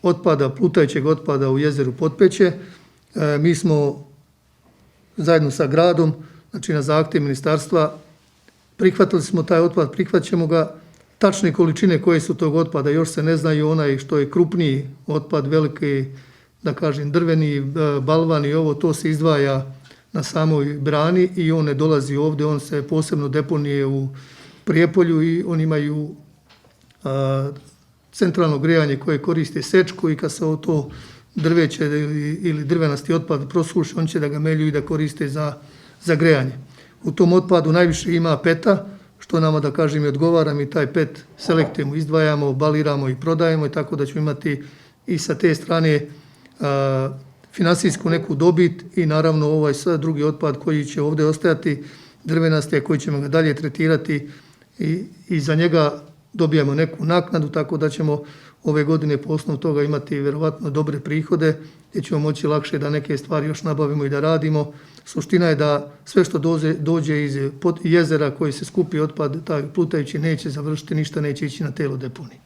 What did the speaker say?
otpada, plutajućeg otpada u jezeru Potpeće. Mi smo zajedno sa gradom, znači na zahtjev ministarstva, prihvatili smo taj otpad, prihvaćamo ga. Tačne količine koje su tog otpada još se ne znaju, onaj što je krupniji otpad, veliki, da kažem, drveni, balvan i ovo, to se izdvaja na samoj brani i on ne dolazi ovdje, on se posebno deponije u Prijepolju i oni imaju centralno grijanje koje koriste sečku i kad se to drveće ili drvenasti otpad prosuši, on će da ga melju i da koriste za grejanje. U tom otpadu najviše ima peta, što nama, da kažem, i odgovara, mi taj pet selektujemo, izdvajamo, baliramo i prodajemo i tako da ćemo imati i sa te strane finansijsku neku dobit i naravno ovaj sad drugi otpad koji će ovdje ostajati, drvenasti, koji ćemo ga dalje tretirati i za njega dobijamo neku naknadu, tako da ćemo ove godine po osnovu toga imati vjerovatno dobre prihode gdje ćemo moći lakše da neke stvari još nabavimo i da radimo. Suština je da sve što dođe iz jezera koji se skupi otpad, taj plutajući neće završiti, ništa neće ići na telo deponije.